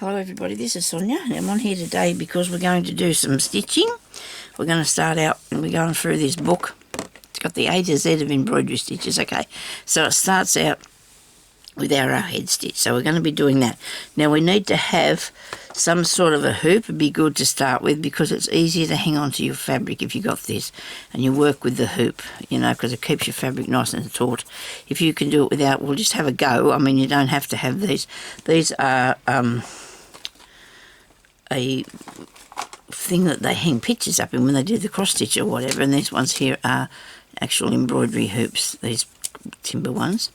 Hello everybody, this is Sonia and I'm on here today because we're going to do some stitching. We're going to start out and we're going through this book. It's got the A to Z of embroidery stitches, okay. So it starts out with arrowhead stitch, so we're going to be doing that. Now we need to have some sort of a hoop. It'd be good to start with because it's easier to hang on to your fabric if you got this and you work with the hoop, you know, because it keeps your fabric nice and taut. If you can do it without, we'll just have a go. I mean, you don't have to have these. These are a thing that they hang pictures up in when they do the cross stitch or whatever, and these ones here are actual embroidery hoops, these timber ones,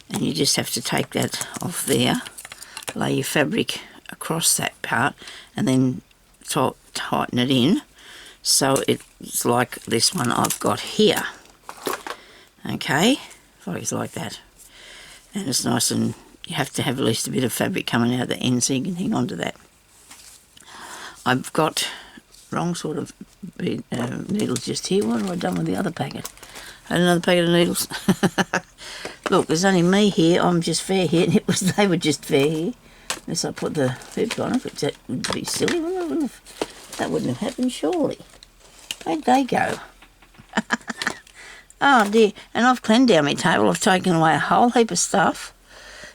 and you just have to take that off there, lay your fabric across that part and then tighten it in so it's like this one I've got here, okay, it's like that, and it's nice, and you have to have at least a bit of fabric coming out of the end so you can hang on to that. I've got wrong sort of needles just here. What have I done with the other packet? I had another packet of needles. Look, there's only me here. I'm just fair here, and they were just fair here. Unless I put the hoop on it, which that would be silly. That wouldn't have happened, surely. Where'd they go? Oh dear. And I've cleaned down my table. I've taken away a whole heap of stuff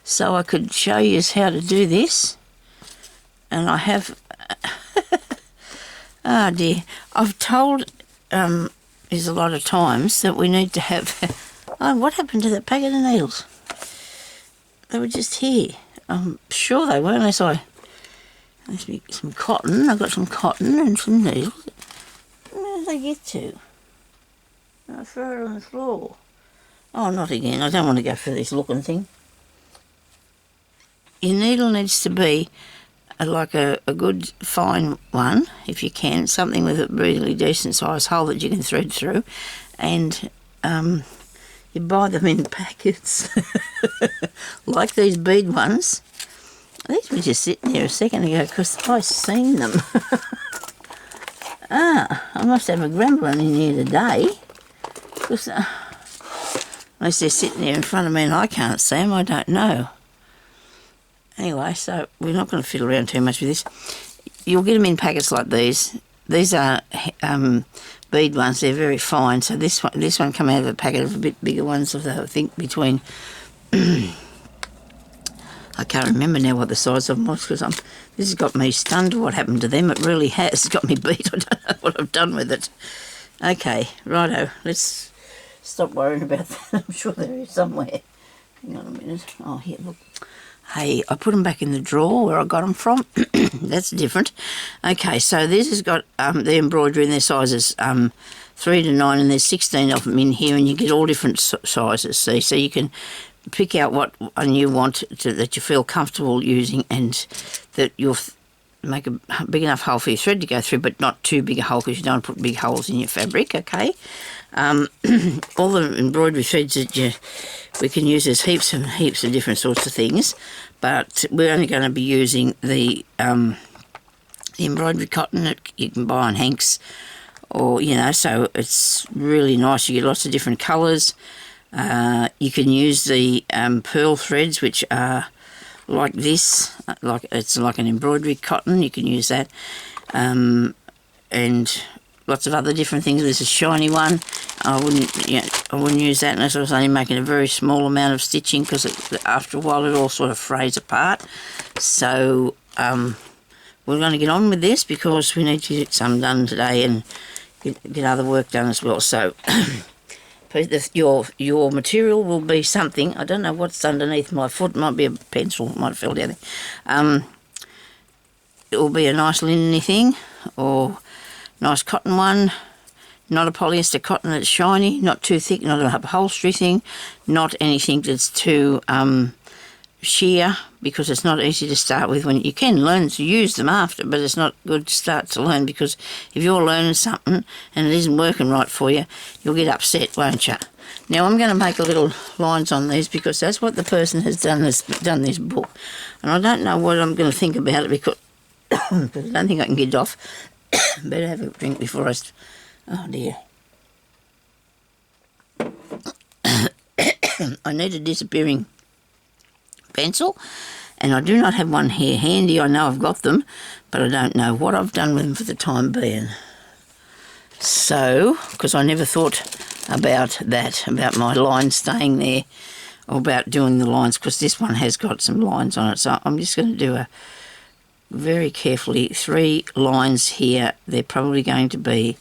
so I could show you how to do this. And I have... Oh dear, I've told is a lot of times that we need to have... Oh, what happened to that packet of needles? They were just here. I'm sure they were, unless I... Must be some cotton. I've got some cotton and some needles. Where did they get to? I throw it on the floor. Oh, not again. I don't want to go for this looking thing. Your needle needs to be like a good fine one, if you can, something with a really decent sized hole that you can thread through, and you buy them in packets like these bead ones. These were just sitting there a second ago because I seen them. I must have a gremlin in here today, because unless they're sitting there in front of me and I can't see them, I don't know. Anyway, so we're not going to fiddle around too much with this. You'll get them in packets like these. These are bead ones. They're very fine. So this one come out of a packet of a bit bigger ones. I think between... I can't remember now what the size of them was because this has got me stunned what happened to them. It really has. It's got me beat. I don't know what I've done with it. Okay, righto. Let's stop worrying about that. I'm sure there is somewhere. Hang on a minute. Oh, here, look. Hey, I put them back in the drawer where I got them from. That's different. Okay, so this has got the embroidery in their sizes 3 to 9, and there's 16 of them in here, and you get all different sizes, see? So you can pick out what one you want that you feel comfortable using, and that you'll make a big enough hole for your thread to go through, but not too big a hole because you don't want to put big holes in your fabric, okay? All the embroidery threads that we can use, there's heaps and heaps of different sorts of things, but we're only going to be using the embroidery cotton that you can buy on Hanks, or, you know, so it's really nice. You get lots of different colours. You can use the pearl threads, which are like this, it's like an embroidery cotton. You can use that, and lots of other different things. There's a shiny one. I wouldn't use that unless I was only making a very small amount of stitching, because after a while it all sort of frays apart. So we're going to get on with this because we need to get some done today and get other work done as well. So your material will be something. I don't know what's underneath my foot. It might be a pencil. It might have fell down there. It will be a nice linen thing, or nice cotton one, not a polyester cotton that's shiny, not too thick, not a upholstery thing, not anything that's too sheer, because it's not easy to start with. When you can learn to use them after, but it's not good to start to learn, because if you're learning something and it isn't working right for you, you'll get upset, won't you? Now I'm going to make a little lines on these because that's what the person has done this book, and I don't know what I'm going to think about it because I don't think I can get it off. Better have a drink before I... Oh dear. I need a disappearing pencil, And I do not have one here handy. I know I've got them, but I don't know what I've done with them for the time being. So, because I never thought about that, about my line staying there, or about doing the lines, because this one has got some lines on it. So I'm just going to do very carefully 3 lines here. They're probably going to be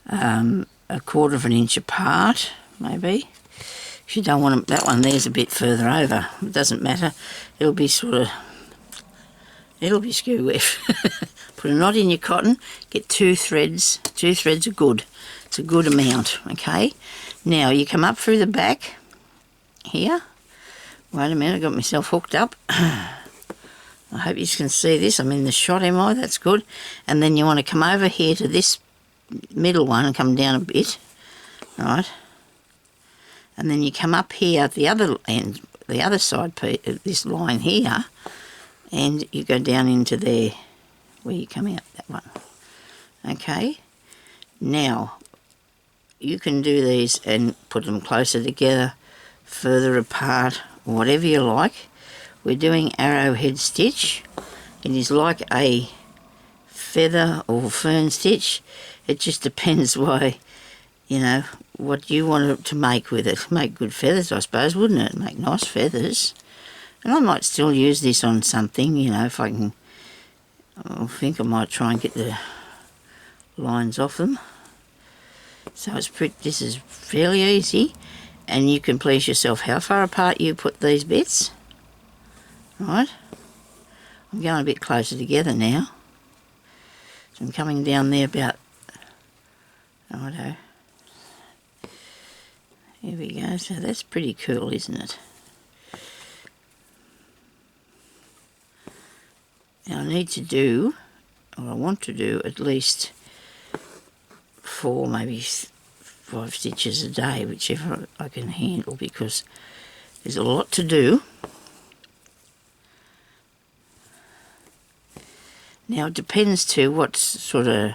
1/4 of an inch apart, maybe. If you don't want them, that one there's a bit further over. It doesn't matter. It'll be it'll be skew whiff. Put a knot in your cotton, get 2 threads. 2 threads are good. It's a good amount, okay? Now you come up through the back here. Wait a minute, I got myself hooked up. I hope you can see this. I'm in the shot, am I? That's good. And then you want to come over here to this middle one and come down a bit, right? And then you come up here at the other end, the other side, this line here, and you go down into there where you come out, that one. Okay? Now, you can do these and put them closer together, further apart, whatever you like. We're doing arrowhead stitch. It is like a feather or fern stitch. It just depends why, you know, what you want to make with it. Make good feathers, I suppose, wouldn't it? Make nice feathers. And I might still use this on something, you know, if I can. I think I might try and get the lines off them. So this is fairly easy, and you can please yourself how far apart you put these bits. Right, I'm going a bit closer together now. So I'm coming down there about, righto. Here we go, so that's pretty cool, isn't it? Now I need to do, or I want to do, at least 4, maybe 5 stitches a day, whichever I can handle, because there's a lot to do. Now it depends to what sort of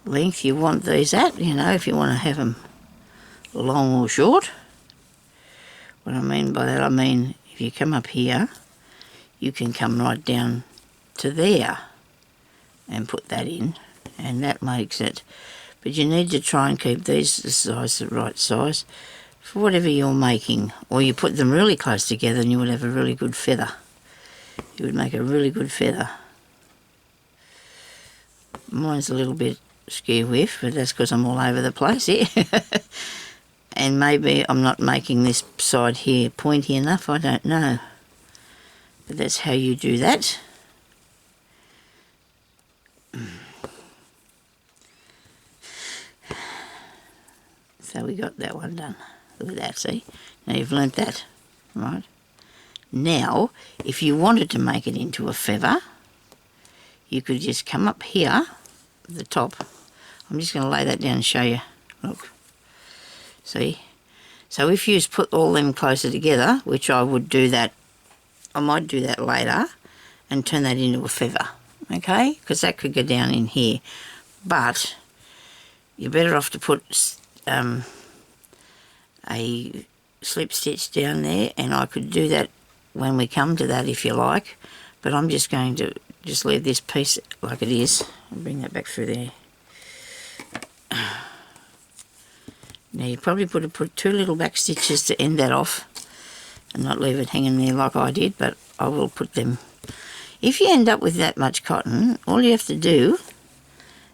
length you want these at, you know, if you want to have them long or short. What I mean by that, I mean if you come up here, you can come right down to there and put that in, and that makes it. But you need to try and keep these the right size for whatever you're making, or you put them really close together and you would have a really good feather. You would make a really good feather. Mine's a little bit skew whiff, but that's because I'm all over the place here. And maybe I'm not making this side here pointy enough, I don't know. But that's how you do that. So we got that one done. Look at that, see? Now you've learnt that, right? Now, if you wanted to make it into a feather, you could just come up here, at the top. I'm just going to lay that down and show you. Look. See? So if you just put all them closer together, which I would do that, I might do that later, and turn that into a feather, okay? Because that could go down in here. But you're better off to put a slip stitch down there, and I could do that when we come to that if you like. But I'm just going to just leave this piece like it is and bring that back through there. Now you probably put 2 little back stitches to end that off and not leave it hanging there like I did, but I will put them. If you end up with that much cotton, all you have to do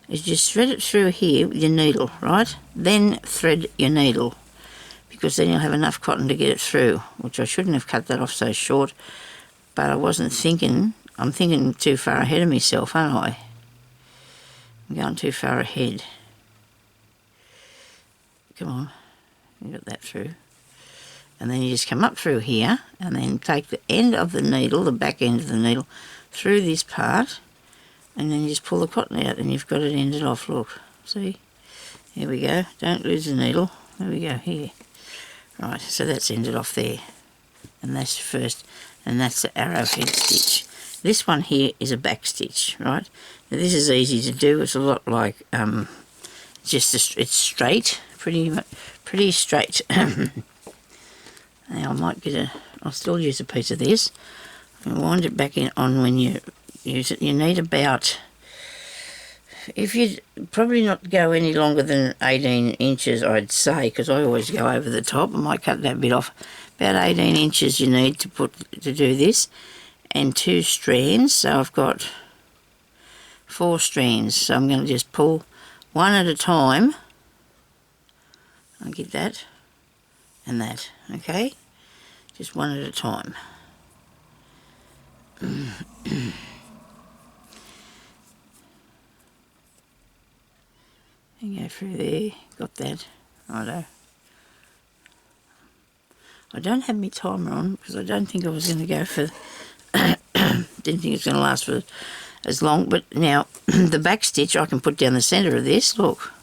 is just thread it through here with your needle, right? Then thread your needle, because then you'll have enough cotton to get it through, which I shouldn't have cut that off so short, but I wasn't thinking. I'm thinking too far ahead of myself, aren't I? I'm going too far ahead. Come on, you got that through. And then you just come up through here and then take the end of the needle, the back end of the needle, through this part, and then you just pull the cotton out and you've got it ended off, look. See? Here we go. Don't lose the needle. There we go, here. Right, so that's ended off there. And that's the first, and that's the arrowhead stitch. This one here is a back stitch, right? Now this is easy to do. It's a lot like, it's straight, pretty straight. Now I might I'll still use a piece of this. and wind it back in on when you use it. You need about, if you probably not go any longer than 18 inches, I'd say, because I always go over the top. I might cut that bit off. About 18 inches you need to do this, and 2 strands. So I've got 4 strands. So I'm going to just pull one at a time. I'll get that and that. Okay, just one at a time. And go through there, got that, righto. I don't have my timer on because I don't think I was going to go for, didn't think it was going to last for as long, but now the back stitch I can put down the centre of this, look,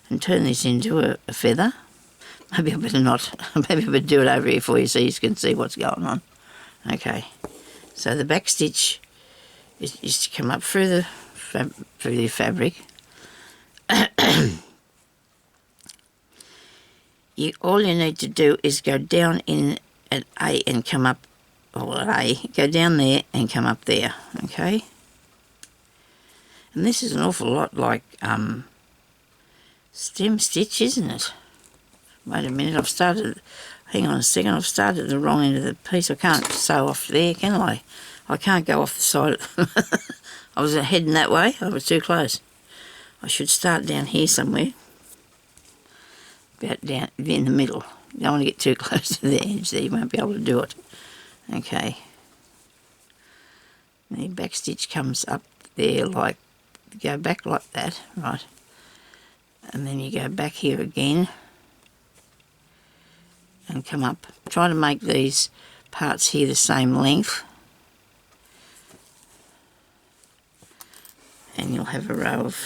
and turn this into a feather. Maybe I better not, maybe I better do it over here for you so you can see what's going on. Okay, so the back stitch is to come up through the fabric. All you need to do is go down in at A and come up, or at A, go down there and come up there, okay? And this is an awful lot like stem stitch, isn't it? Wait a minute, hang on a second, I've started the wrong end of the piece. I can't sew off there, can I? I can't go off the side. I was heading that way, I was too close. I should start down here somewhere, about down in the middle. You don't want to get too close to the edge there, you won't be able to do it. Okay. The back stitch comes up there like, go back like that, right, and then you go back here again and come up. Try to make these parts here the same length, and you'll have a row of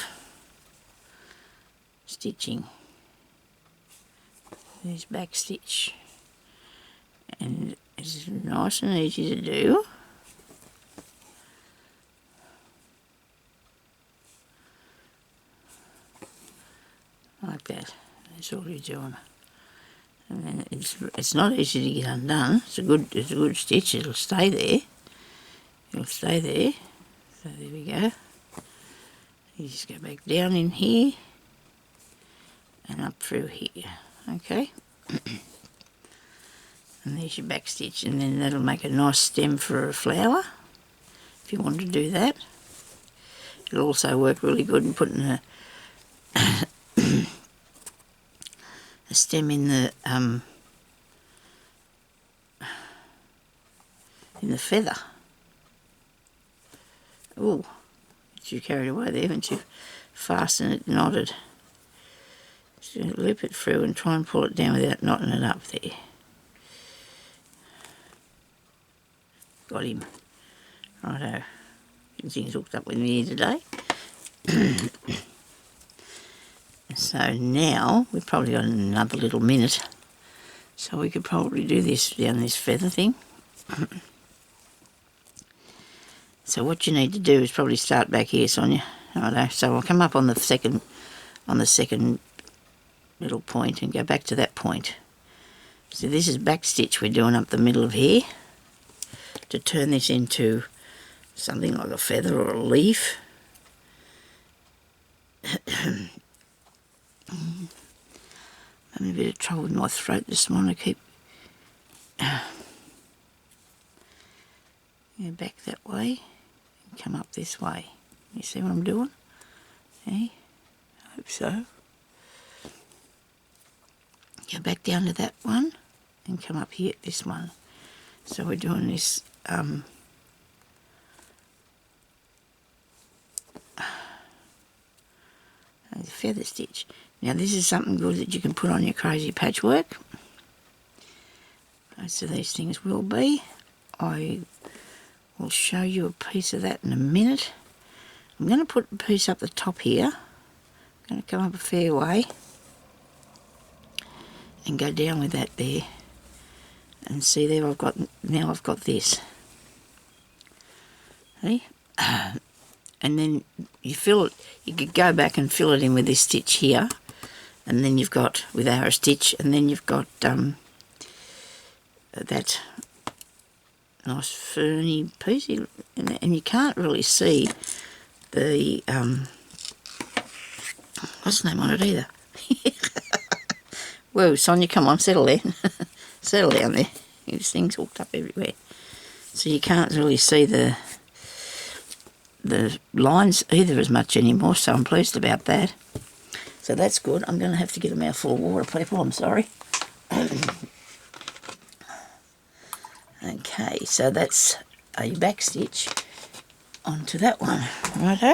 stitching. There's back stitch, and it's nice and easy to do. Like that. That's all you're doing. And then it's not easy to get undone. It's a good stitch. It'll stay there. It'll stay there. So there we go. You just go back down in here and up through here. Okay. And there's your back stitch, and then that'll make a nice stem for a flower if you want to do that. It'll also work really good in putting a stem in the feather. Oh, you carried away there, haven't you? Fasten it knotted. So loop it through and try and pull it down without knotting it up there. Got him. Righto. Things hooked up with me here today. So now we've probably got another little minute, so we could probably do this down this feather thing. So what you need to do is probably start back here, Sonia. Righto. So I'll come up on the second little point and go back to that point. So this is back stitch we're doing up the middle of here to turn this into something like a feather or a leaf. I'm having a bit of trouble with my throat this morning. I keep go back that way and come up this way. You see what I'm doing? Hey, I hope so. Go back down to that one and come up here at this one. So we're doing this feather stitch. Now this is something good that you can put on your crazy patchwork. Most of these things will be. I will show you a piece of that in a minute. I'm going to put a piece up the top here. I'm going to come up a fair way and go down with that there. And see there, I've got this. See? And then you fill it, you could go back and fill it in with this stitch here, and then you've got, with our stitch, and then you've got that nice ferny piecey, and you can't really see the what's the name on it either. Whoa, Sonia, come on, settle there. Settle down there. This thing's hooked up everywhere. So you can't really see the lines either as much anymore, so I'm pleased about that. So that's good. I'm going to have to get a mouthful of water, people. I'm sorry. Okay, so that's a back stitch onto that one, righto.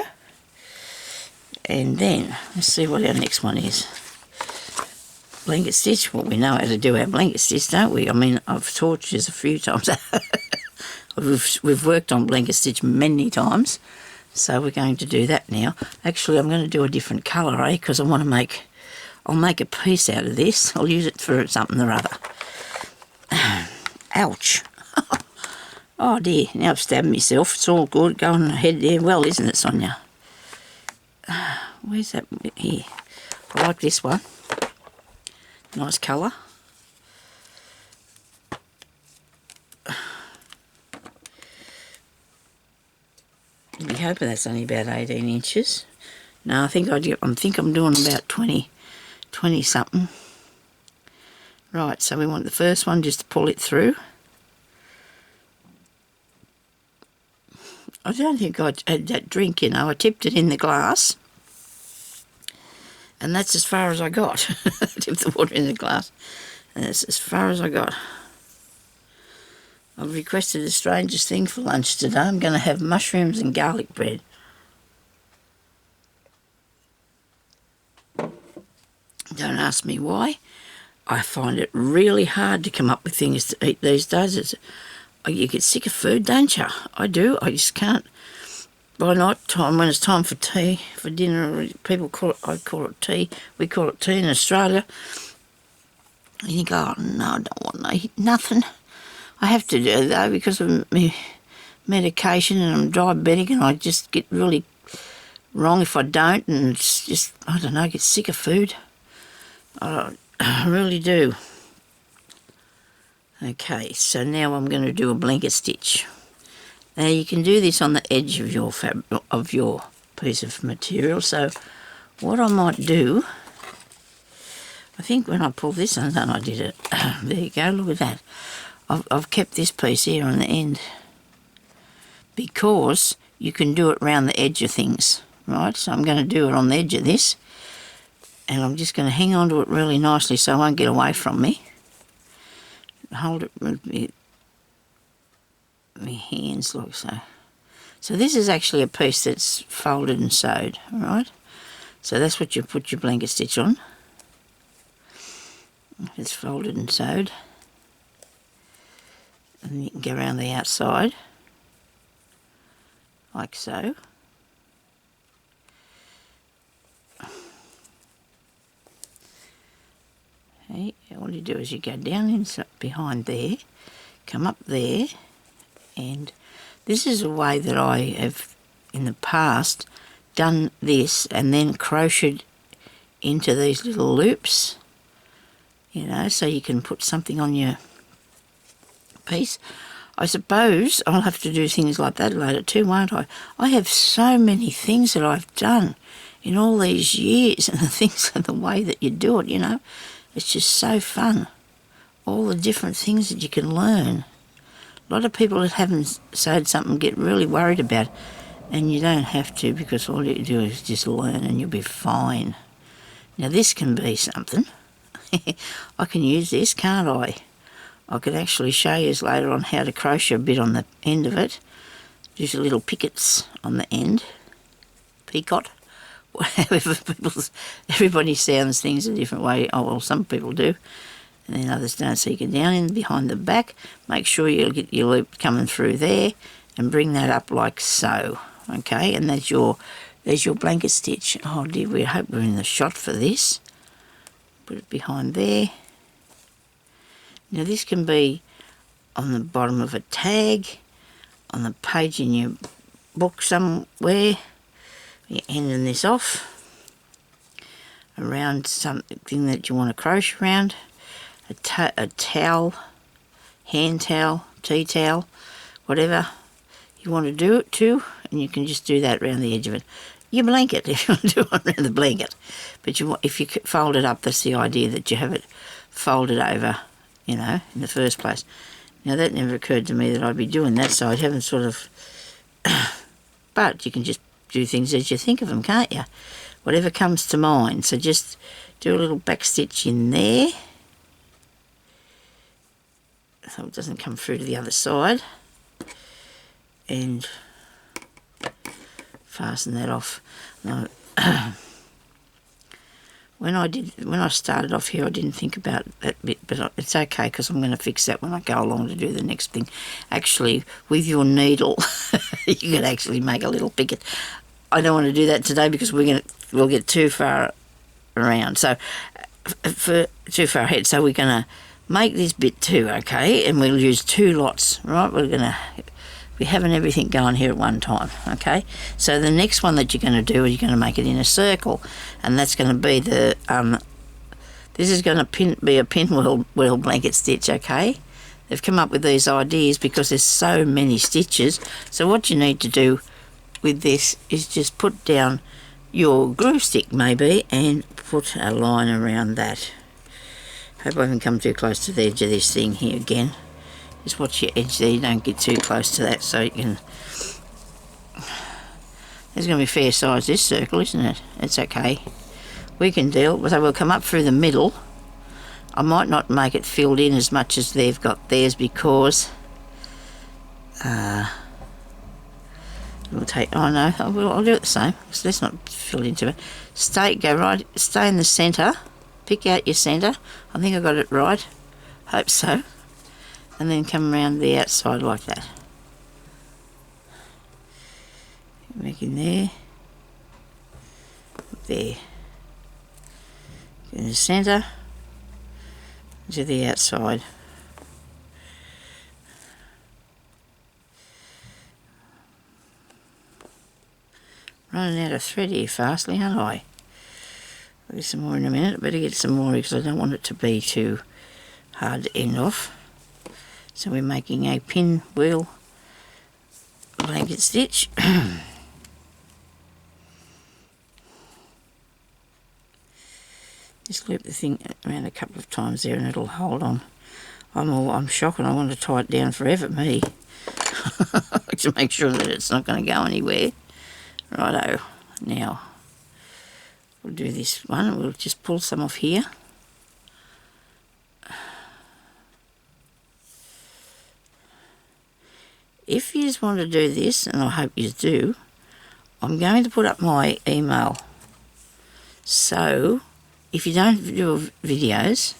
And then let's see what our next one is. Blanket stitch. Well, we know how to do our blanket stitch, don't we? I mean, I've taught you a few times. We've worked on blanket stitch many times, so we're going to do that now. Actually, I'm going to do a different colour, because I want to make, I'll make a piece out of this. I'll use it for something or other. Ouch. Oh dear, now I've stabbed myself. It's all good, going ahead there well, isn't it, Sonia? Where's that? Here. I like this one. Nice colour. I'll be hoping that's only about 18 inches. No, I think I'm doing about 20 something. Right, so we want the first one just to pull it through. I don't think I had that drink, you know. I tipped it in the glass, and that's as far as I got. Tipped the water in the glass, and that's as far as I got. I've requested the strangest thing for lunch today. I'm going to have mushrooms and garlic bread. Don't ask me why. I find it really hard to come up with things to eat these days. You get sick of food, don't you? I do. I just can't. By night time, when it's time for tea, for dinner, people call it, I call it tea. We call it tea in Australia. And you go, oh, no, I don't want to eat nothing. I have to do it, though, because of my medication, and I'm diabetic, and I just get really wrong if I don't, and it's just, I don't know, I get sick of food. I really do. Okay, so now I'm going to do a blanket stitch. Now you can do this on the edge of your piece of material. So what I might do, I think when I pull this undone, I did it. There you go. Look at that. I've kept this piece here on the end because you can do it around the edge of things, right? So I'm going to do it on the edge of this, and I'm just going to hang on to it really nicely so it won't get away from me. Hold it with my hands like so. So this is actually a piece that's folded and sewed, all right? So that's what you put your blanket stitch on. It's folded and sewed. And you can go around the outside, like so. Okay, all you do is you go down inside behind there, come up there, and this is a way that I have in the past done this and then crocheted into these little loops, you know, so you can put something on your piece. I suppose I'll have to do things like that later too, won't I? I have so many things that I've done in all these years, and the things and the way that you do it, you know. It's just so fun. All the different things that you can learn. A lot of people that haven't sewed something get really worried about it, and you don't have to, because all you do is just learn and you'll be fine. Now this can be something. I can use this, can't I? I could actually show you later on how to crochet a bit on the end of it. Just little pickets on the end. Picot. However, everybody sounds things a different way. Oh, well, some people do, and then others don't. So you get down in behind the back, make sure you get your loop coming through there, and bring that up like so. Okay, and there's your blanket stitch. Oh dear, we hope we're in the shot for this. Put it behind there. Now this can be on the bottom of a tag, on the page in your book somewhere. You're ending this off around something that you want to crochet around, a towel, hand towel, tea towel, whatever you want to do it to, and you can just do that around the edge of it. Your blanket, if you want to do it around the blanket. But if you fold it up, that's the idea, that you have it folded over, you know, in the first place. Now, that never occurred to me that I'd be doing that, so I haven't sort of... But you can just do things as you think of them, can't you? Whatever comes to mind. So just do a little back stitch in there, so it doesn't come through to the other side, and fasten that off. Now, when I started off here, I didn't think about that bit, but it's okay, because I'm going to fix that when I go along to do the next thing. Actually, with your needle, you can actually make a little picket. I don't want to do that today because we'll get too far around, so too far ahead. So we're going to make this bit too, okay? And we'll use 2 lots, right? We're having everything going here at one time, okay? So the next one that you're going to do is you're going to make it in a circle, and that's going to be the this is going to be a pinwheel blanket stitch, okay? They've come up with these ideas because there's so many stitches. So what you need to do with this is just put down your glue stick maybe and put a line around that. Hope I haven't come too close to the edge of this thing here again. Just watch your edge there, you don't get too close to that, so you can... There's going to be fair size, this circle, isn't it? It's okay. We can deal, so we'll come up through the middle. I might not make it filled in as much as they've got theirs because... we'll take... Oh no, I'll do it the same, so let's not fill into it. Stay in the centre. Pick out your centre. I think I got it right. Hope so. And then come around the outside like that. Making there. There. In the centre. To the outside. Running out of thread here fastly, aren't I? I'll get some more in a minute. I better get some more because I don't want it to be too hard to end off. So we're making a pinwheel blanket stitch. Just loop the thing around a couple of times there and it'll hold on. I'm shocked and I want to tie it down forever, me. To make sure that it's not going to go anywhere. Righto, now we'll do this one. We'll just pull some off here. If you just want to do this, and I hope you do, I'm going to put up my email. So, if you don't do videos,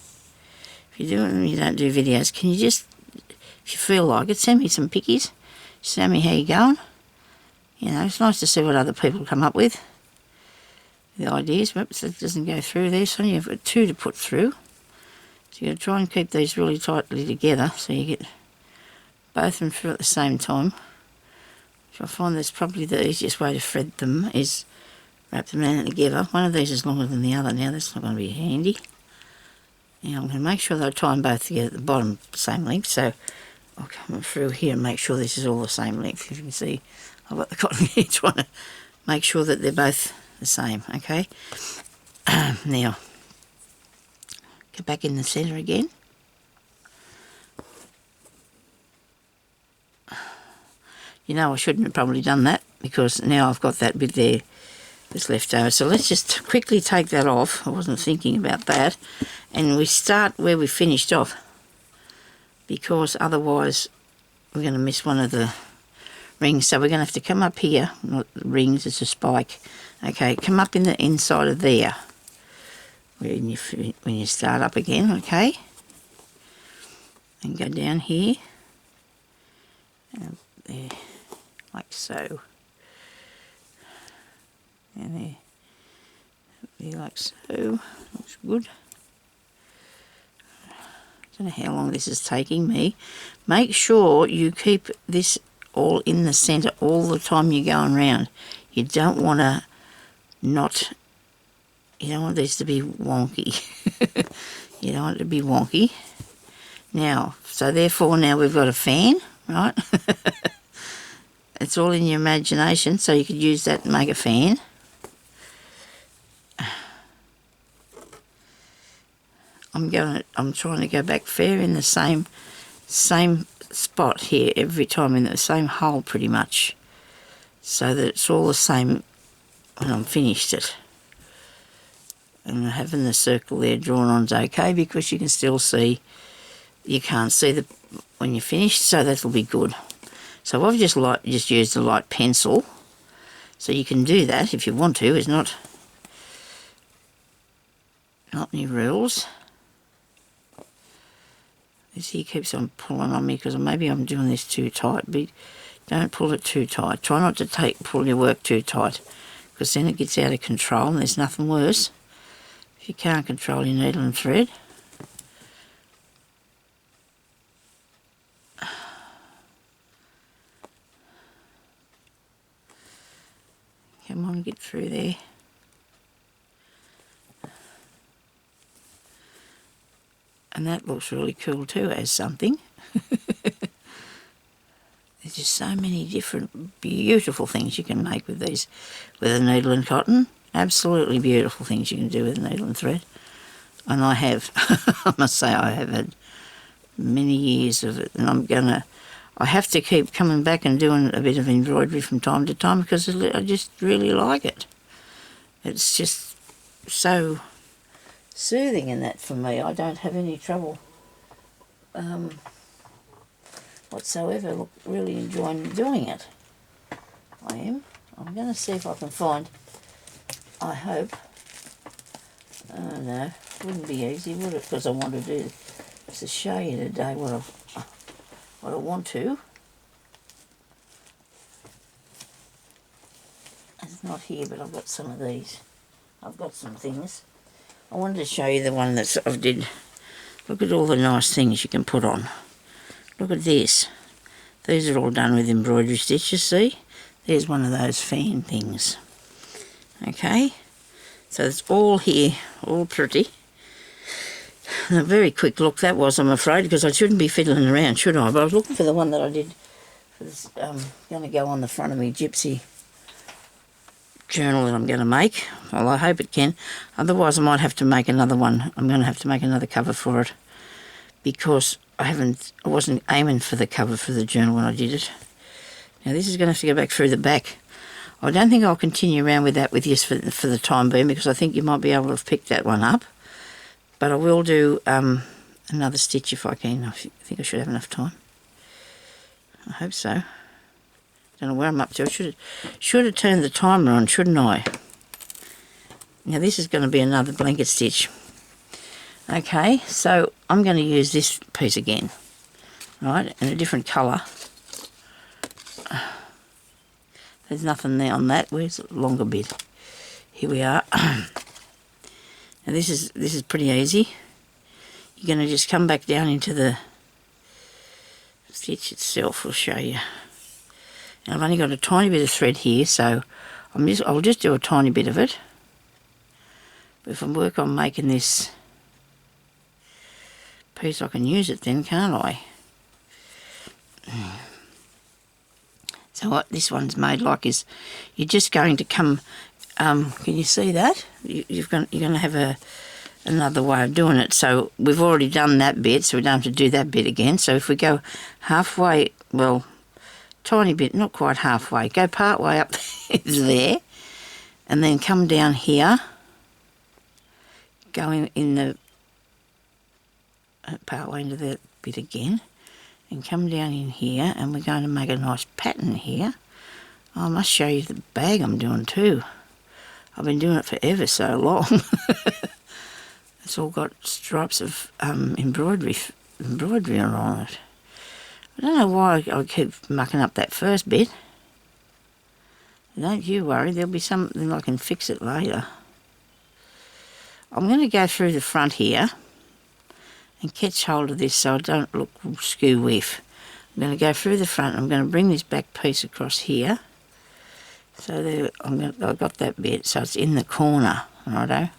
if you do it and you don't do videos, can you just, if you feel like it, send me some pickies. Send me how you're going. You know, it's nice to see what other people come up with. The ideas. Oops, it doesn't go through there, so you've got 2 to put through. So you've got to try and keep these really tightly together so you get both of them through at the same time. So I find that's probably the easiest way to thread them, is wrap them around together. One of these is longer than the other now, that's not going to be handy. Now I'm going to make sure that I tie them both together at the bottom, same length, so I'll come through here and make sure this is all the same length. If you can see, I've got the cotton here trying to make sure that they're both the same, okay? Now, get back in the centre again. You know, I shouldn't have probably done that because now I've got that bit there that's left over. So let's just quickly take that off. I wasn't thinking about that. And we start where we finished off, because otherwise we're going to miss one of the rings. So we're going to have to come up here, not rings, it's a spike. Okay, come up in the inside of there when you start up again, okay? And go down here, and there, like so. And there, be like so. Looks good. Don't know how long this is taking me. Make sure you keep this all in the centre all the time you're going round. You don't want to you don't want these to be wonky. You don't want it to be wonky. Now, so therefore now we've got a fan, right? It's all in your imagination, so you could use that and make a fan. I'm trying to go back fair in the same spot here every time, in the same hole pretty much, so that it's all the same when I'm finished it. And having the circle there drawn on is okay, because you can still see, you can't see when you're finished, so that'll be good. So I've just used a light pencil, so you can do that if you want to. It's not any rules. This here keeps on pulling on me, because maybe I'm doing this too tight. But don't pull it too tight. Try not to pull your work too tight, because then it gets out of control, and there's nothing worse if you can't control your needle and thread. Come on, get through there. And that looks really cool too, as something. There's just so many different beautiful things you can make with these, with a needle and cotton. Absolutely beautiful things you can do with a needle and thread. And I have, I must say, I have had many years of it, and I have to keep coming back and doing a bit of embroidery from time to time, because I just really like it. It's just so soothing in that for me. I don't have any trouble whatsoever. Look, really enjoying doing it. I am. I'm going to see if I can find, I hope. Oh no, wouldn't be easy, would it? Because I want to do, to show you today what I want to. It's not here, but I've got some of these. I've got some things. I wanted to show you the one that I did. Look at all the nice things you can put on. Look at this. These are all done with embroidery stitches, see? There's one of those fan things. Okay? So it's all here, all pretty. And a very quick look that was, I'm afraid, because I shouldn't be fiddling around, should I? But I was looking for the one that I did for this, going to go on the front of me gypsy journal that I'm going to make. Well, I hope it can. Otherwise I might have to make another one. I'm going to have to make another cover for it, because I wasn't aiming for the cover for the journal when I did it. Now this is going to have to go back through the back. I don't think I'll continue around with that with you for the time being, because I think you might be able to have picked that one up. But I will do another stitch if I can. I think I should have enough time. I hope so. Don't know where I'm up to. I should have turned the timer on, shouldn't I? Now this is going to be another blanket stitch. Okay, so I'm going to use this piece again, right, in a different colour. There's nothing there on that. Where's the longer bit? Here we are. Now this is pretty easy. You're going to just come back down into the stitch itself. I'll show you. And I've only got a tiny bit of thread here, so I'll just do a tiny bit of it. But if I work on making this piece, I can use it then, can't I? So what this one's made like is, you're just going to come, can you see that? You're going to have another way of doing it. So we've already done that bit, so we don't have to do that bit again. So if we go halfway, well, tiny bit, not quite halfway, go part way up there, and then come down here, go in the part way into that bit again, and come down in here, and we're going to make a nice pattern here. I must show you the bag I'm doing too. I've been doing it for ever so long. It's all got stripes of embroidery on it. I don't know why I keep mucking up that first bit. Don't you worry, there'll be something I can fix it later. I'm going to go through the front here and catch hold of this so I don't look skew whiff. I'm going to go through the front. I'm going to bring this back piece across here. So there, I've got that bit, so it's in the corner, righto.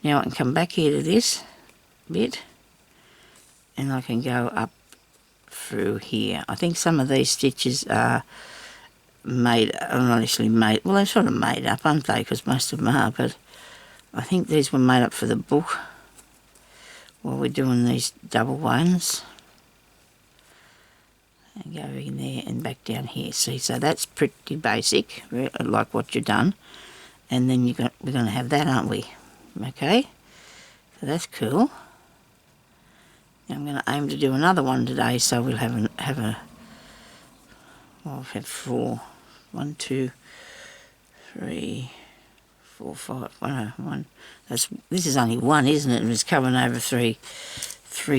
Now I can come back here to this bit, and I can go up through here. I think some of these stitches are not actually made, well, they're sort of made up, aren't they, because most of them are, but I think these were made up for the book while we're doing these double ones. And go in there and back down here. See, so that's pretty basic, like what you've done. And then we're going to have that, aren't we? Okay, so that's cool. Now I'm going to aim to do another one today, so we'll have I've had 4. 1, 2, 3, 4, 5. One. This is only one, isn't it? And it's covering over three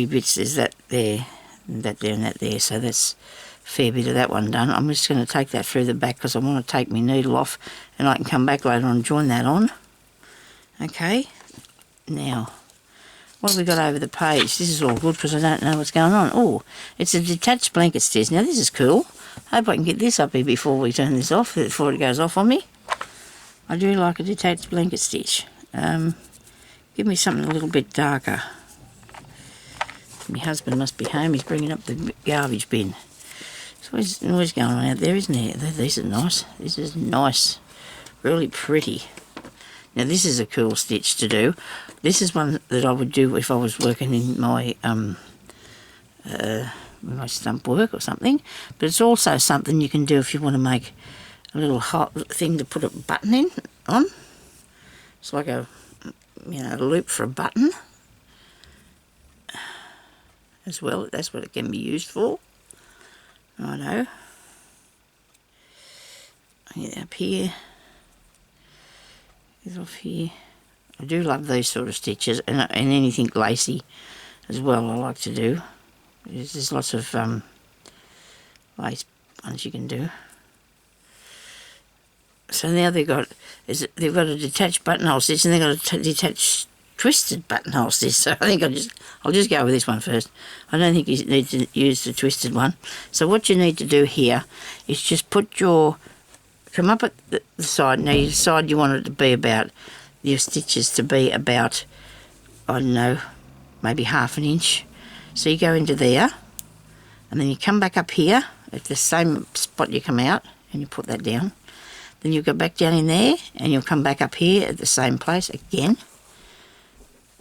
bits. There's that there, and that there, and that there. So that's a fair bit of that one done. I'm just going to take that through the back because I want to take my needle off, and I can come back later on and join that on. Okay. Now, what have we got over the page? This is all good because I don't know what's going on. Oh, it's a detached blanket stitch. Now this is cool. I hope I can get this up here before we turn this off, before it goes off on me. I do like a detached blanket stitch. Give me something a little bit darker. My husband must be home. He's bringing up the garbage bin. So there's noise going on out there, isn't there? These are nice. This is nice. Really pretty. Now this is a cool stitch to do. This is one that I would do if I was working in my stump work or something, but it's also something you can do if you want to make a little hot thing to put a button in on. It's like a loop for a button as well. That's what it can be used for. Righto. Get up here. Get off here. I do love these sort of stitches, and anything lacy as well I like to do. There's lots of lace ones you can do. So now they've got a detached buttonhole stitch, and they've got a detached twisted buttonhole stitch. So I think I'll just go with this one first. I don't think you need to use the twisted one. So what you need to do here is just come up at the side. Now you decide you want it to be about, your stitches to be about, I don't know, maybe 1/2 inch. So you go into there, and then you come back up here at the same spot you come out, and you put that down. Then you go back down in there, and you'll come back up here at the same place again.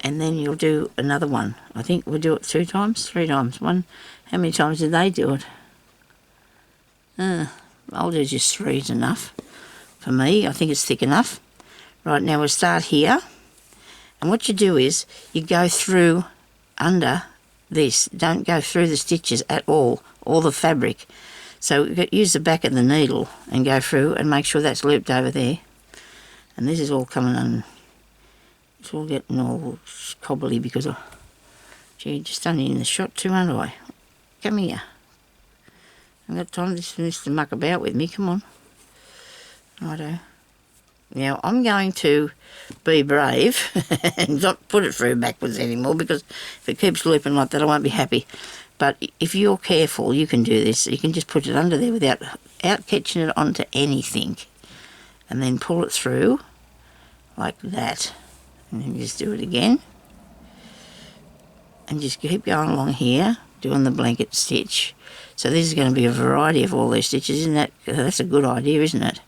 And then you'll do another one. I think we'll do it 2 times, 3 times. How many times did they do it? I'll do just 3 is enough for me. I think it's thick enough. Right, now we'll start here. And what you do is, you go through under this. Don't go through the stitches at all the fabric. So use the back of the needle and go through and make sure that's looped over there. And this is all coming on. It's all getting all cobbly because of, gee, just only in the shot too, aren't I? Come here. I've got time to muck about with me, come on. Righto. Now I'm going to be brave and not put it through backwards anymore, because if it keeps looping like that I won't be happy. But if you're careful, you can do this. You can just put it under there without catching it onto anything, and then pull it through like that, and then just do it again, and just keep going along here doing the blanket stitch. So this is going to be a variety of all these stitches, isn't that? That's a good idea, isn't it?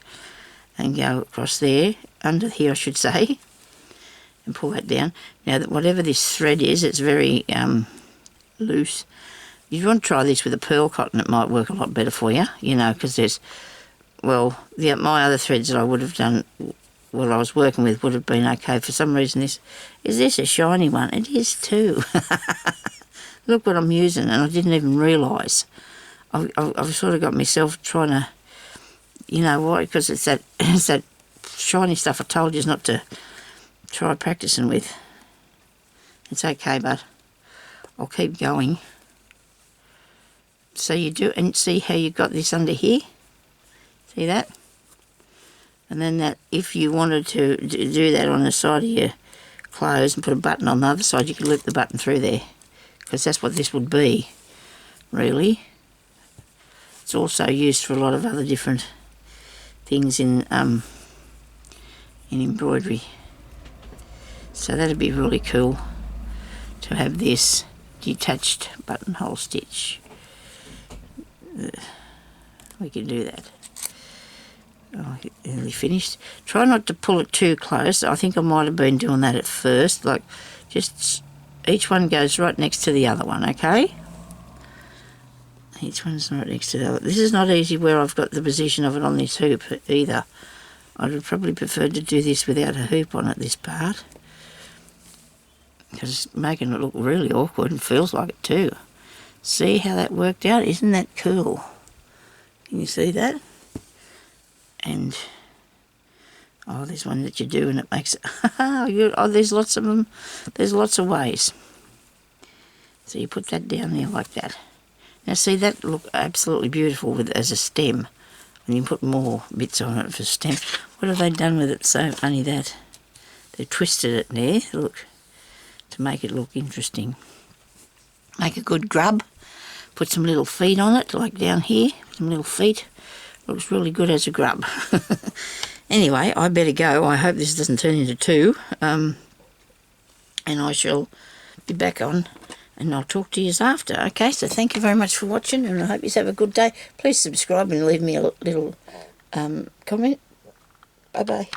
And go across there, under here I should say, and pull that down. Now that whatever this thread is, it's very loose. You want to try this with a pearl cotton, it might work a lot better for you, because there's, well, my other threads that I would have done, what I was working with would have been okay. For some reason is this a shiny one? It is too. Look what I'm using, and I didn't even realise. I've sort of got myself trying to, you know why? Because it's that shiny stuff I told you not to try practicing with. It's okay, but I'll keep going. So you do, and see how you got this under here? See that? And then that, if you wanted to do that on the side of your clothes and put a button on the other side, you could loop the button through there, because that's what this would be, really. It's also used for a lot of other different things in embroidery. So that'd be really cool to have this detached buttonhole stitch. We can do that. Oh, nearly finished. Try not to pull it too close. I think I might have been doing that at first. Like, just each one goes right next to the other one, okay? Each one's right next to the other. This is not easy where I've got the position of it on this hoop either. I would probably prefer to do this without a hoop on it, this part. Because it's making it look really awkward and feels like it too. See how that worked out? Isn't that cool? Can you see that? And oh, there's one that you do and it makes it oh, there's lots of them. There's lots of ways. So you put that down there like that. Now see, that look absolutely beautiful with as a stem. And you can put more bits on it for stem. What have they done with it? So only that they've twisted it there, look, to make it look interesting. Make a good grub. Put some little feet on it, like down here, some little feet. Looks really good as a grub. Anyway, I better go. I hope this doesn't turn into two. And I shall be back on and I'll talk to you after. Okay, so thank you very much for watching and I hope you have a good day. Please subscribe and leave me a little comment. Bye-bye.